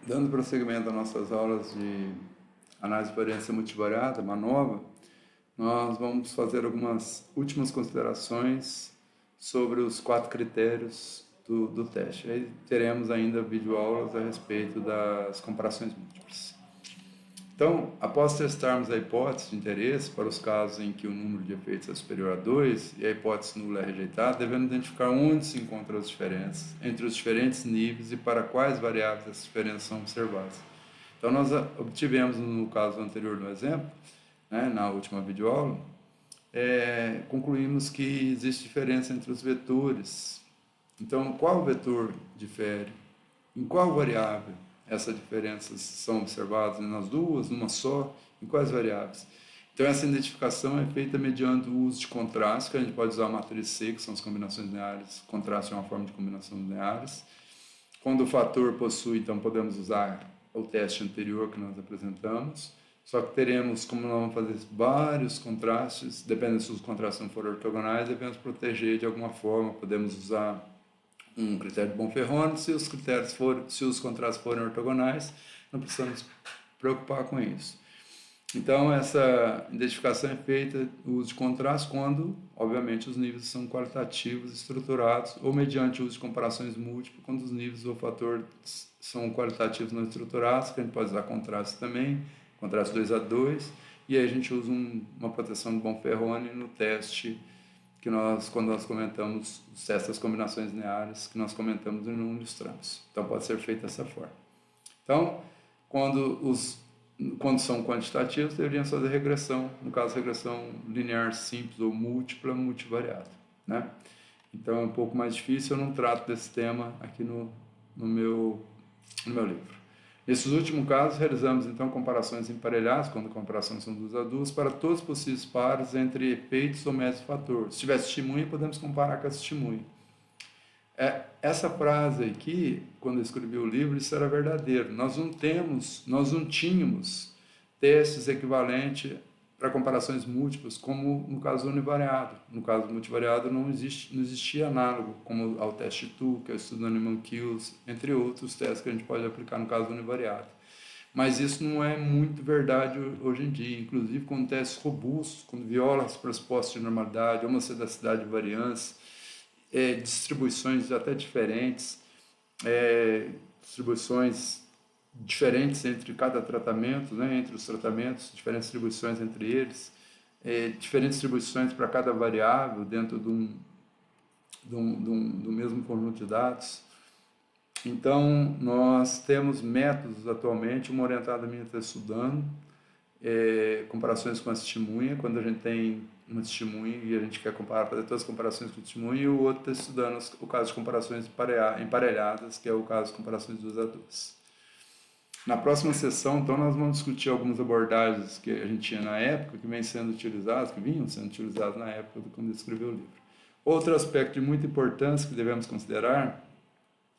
Dando prosseguimento às nossas aulas de análise de variância multivariada, MANOVA, nós vamos fazer algumas últimas considerações sobre os 4 critérios do teste. Aí teremos ainda videoaulas a respeito das comparações múltiplas. Então, após testarmos a hipótese de interesse para os casos em que o número de efeitos é superior a 2 e a hipótese nula é rejeitada, devemos identificar onde se encontram as diferenças entre os diferentes níveis e para quais variáveis essas diferenças são observadas. Então, nós obtivemos, no caso anterior do exemplo, na última videoaula, concluímos que existe diferença entre os vetores. Então, qual vetor difere? Em qual variável essas diferenças são observadas? Nas duas, numa só? Em quais variáveis? Então, essa identificação é feita mediante o uso de contraste, que a gente pode usar a matriz C, que são as combinações lineares. Contraste é uma forma de combinação lineares. Quando o fator possui, então, podemos usar o teste anterior que nós apresentamos. Só que teremos, como nós vamos fazer vários contrastes, dependendo se os contrastes não forem ortogonais, devemos proteger de alguma forma. Podemos usar um critério de Bonferroni, se os contrastes forem ortogonais, não precisamos preocupar com isso. Então, essa identificação é feita, o uso de contraste, quando, obviamente, os níveis são qualitativos, estruturados, ou mediante o uso de comparações múltiplas, quando os níveis ou fatores são qualitativos não estruturados, que a gente pode usar contraste também, contraste 2 a 2, e aí a gente usa uma proteção de Bonferroni no teste que quando nós comentamos os testes das combinações lineares, que nós comentamos e não ilustramos. Então, pode ser feito dessa forma. Então, quando são quantitativos, deveríamos fazer regressão, no caso, regressão linear simples ou múltipla, multivariada, né? Então, é um pouco mais difícil, eu não trato desse tema aqui no meu livro. Nesses últimos casos, realizamos então comparações emparelhadas, quando comparações são 2 a 2, para todos os possíveis pares entre efeitos ou mesmo fator. Se tiver testemunha, podemos comparar com a testemunha. Essa frase aqui, quando eu escrevi o livro, isso era verdadeiro. Nós não tínhamos testes equivalentes para comparações múltiplas, como no caso univariado. No caso multivariado não existia análogo, como ao teste TU, que é o estudo do Animal Kills, entre outros testes que a gente pode aplicar no caso univariado. Mas isso não é muito verdade hoje em dia, inclusive com testes robustos, quando viola as pressupostos de normalidade, homocidacidade de variância, distribuições até diferentes, distribuições diferentes entre cada tratamento, né, entre os tratamentos, diferentes distribuições entre eles, diferentes distribuições para cada variável dentro do mesmo conjunto de dados. Então, nós temos métodos atualmente, uma orientada minha está estudando, comparações com a testemunha, quando a gente tem uma testemunha e a gente quer comparar, fazer todas as comparações com a testemunha, e o outro está estudando o caso de comparações emparelhadas, que é o caso de comparações 2 a 2. Na próxima sessão, então, nós vamos discutir algumas abordagens que a gente tinha na época, que vinham sendo utilizadas na época quando eu escrevi o livro. Outro aspecto de muita importância que devemos considerar,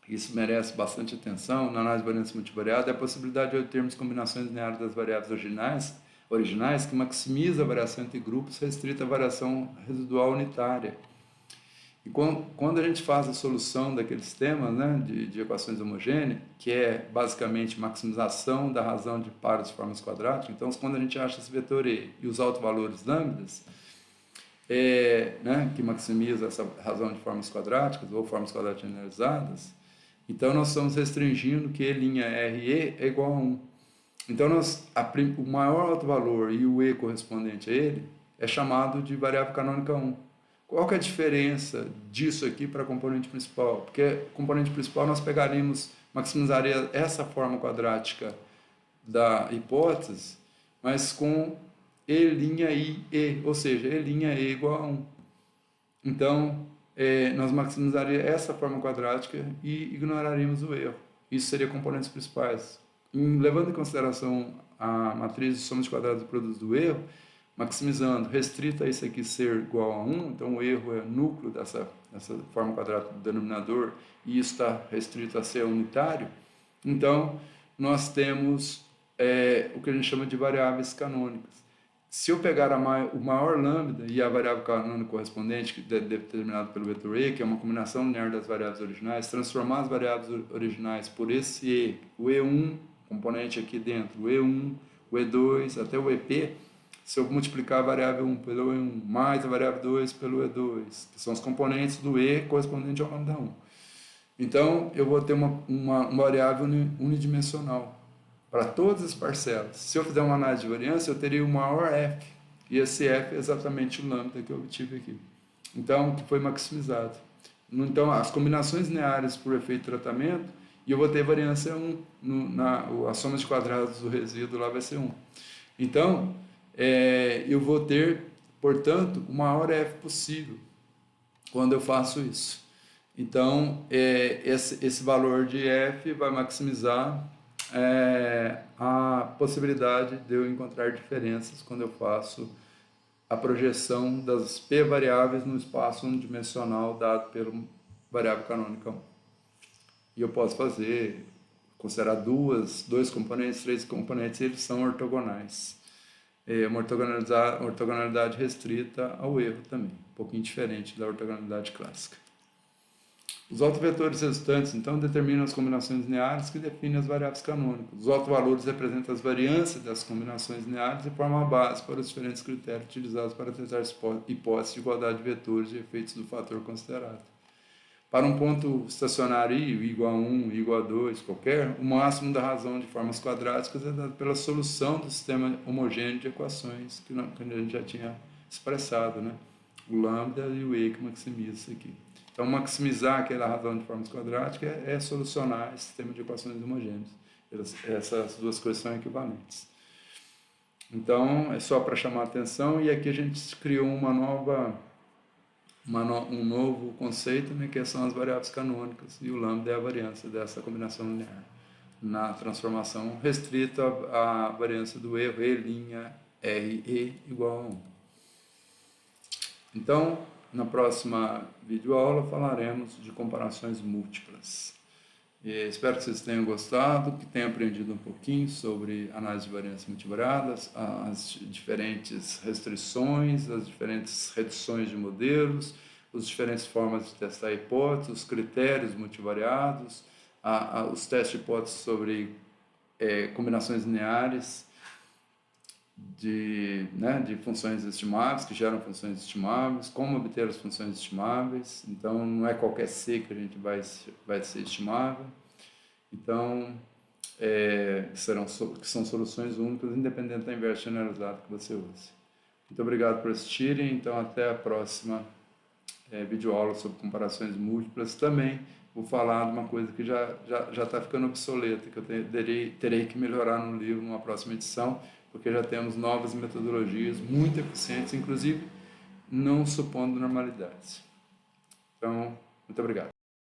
isso merece bastante atenção na análise de variância multivariada, é a possibilidade de obtermos combinações lineares das variáveis originais que maximiza a variação entre grupos restrita à variação residual unitária. E quando a gente faz a solução daqueles temas, né, de equações homogêneas, que é basicamente maximização da razão de pares de formas quadráticas, então quando a gente acha esse vetor E e os autovalores lambdas, que maximiza essa razão de formas quadráticas ou formas quadráticas generalizadas, então nós estamos restringindo que E' RE é igual a 1. Então, o maior autovalor e o E correspondente a ele é chamado de variável canônica 1. Qual que é a diferença disso aqui para a componente principal? Porque a componente principal nós maximizaria essa forma quadrática da hipótese, mas com E', ou seja, E' igual a 1. Então, nós maximizaríamos essa forma quadrática e ignoraríamos o erro. Isso seria componentes principais. Levando em consideração a matriz de soma de quadrados e produtos do erro, maximizando, restrita a isso aqui ser igual a 1, então o erro é núcleo dessa forma quadrática do denominador, e isso está restrito a ser unitário, então nós temos o que a gente chama de variáveis canônicas. se eu pegar o maior lambda e a variável canônica correspondente, que é determinado pelo vetor E, que é uma combinação linear das variáveis originais, transformar as variáveis originais por esse E, o E1, componente aqui dentro, o E1, o E2, até o EP, se eu multiplicar a variável 1 pelo E1 mais a variável 2 pelo E2, que são os componentes do E correspondente ao lambda 1. Então, eu vou ter uma variável unidimensional para todas as parcelas. Se eu fizer uma análise de variância, eu teria o maior f, e esse f é exatamente o lambda que eu obtive aqui. Então, que foi maximizado. Então, as combinações lineares por efeito de tratamento, e eu vou ter variância 1, a soma de quadrados do resíduo lá vai ser 1. Então, eu vou ter, portanto, o maior f possível quando eu faço isso. Então, esse valor de f vai maximizar a possibilidade de eu encontrar diferenças quando eu faço a projeção das p variáveis no espaço unidimensional dado pela variável canônica 1. E eu posso considerar dois componentes, três componentes, e eles são ortogonais. Uma ortogonalidade restrita ao erro também, um pouquinho diferente da ortogonalidade clássica. Os autovetores resultantes, então, determinam as combinações lineares que definem as variáveis canônicas. Os autovalores representam as variâncias das combinações lineares e formam a base para os diferentes critérios utilizados para tentar hipóteses de igualdade de vetores e efeitos do fator considerado. Para um ponto estacionário i igual a 1, igual a 2, qualquer, o máximo da razão de formas quadráticas é dado pela solução do sistema homogêneo de equações que a gente já tinha expressado, né? O lambda e o e que maximiza isso aqui. Então, maximizar aquela razão de formas quadráticas é solucionar esse sistema de equações homogêneas. Essas duas coisas são equivalentes. Então, é só para chamar a atenção, e aqui a gente criou um novo conceito, né, que são as variáveis canônicas, e o lambda é a variância dessa combinação linear, na transformação restrita à variância do erro E' RE igual a 1. Então, na próxima videoaula falaremos de comparações múltiplas. Espero que vocês tenham gostado, que tenham aprendido um pouquinho sobre análise de variância multivariada, as diferentes restrições, as diferentes reduções de modelos, as diferentes formas de testar hipóteses, os critérios multivariados, os testes de hipóteses sobre combinações lineares de funções estimáveis, que geram funções estimáveis, como obter as funções estimáveis. Então, não é qualquer C que a gente vai ser estimável. Então, que são soluções únicas, independente da inversa generalizada que você use. Muito obrigado por assistirem. Então, até a próxima videoaula sobre comparações múltiplas. Também vou falar de uma coisa que já está ficando obsoleta, que eu terei que melhorar no livro numa próxima edição, porque já temos novas metodologias muito eficientes, inclusive não supondo normalidades. Então, muito obrigado.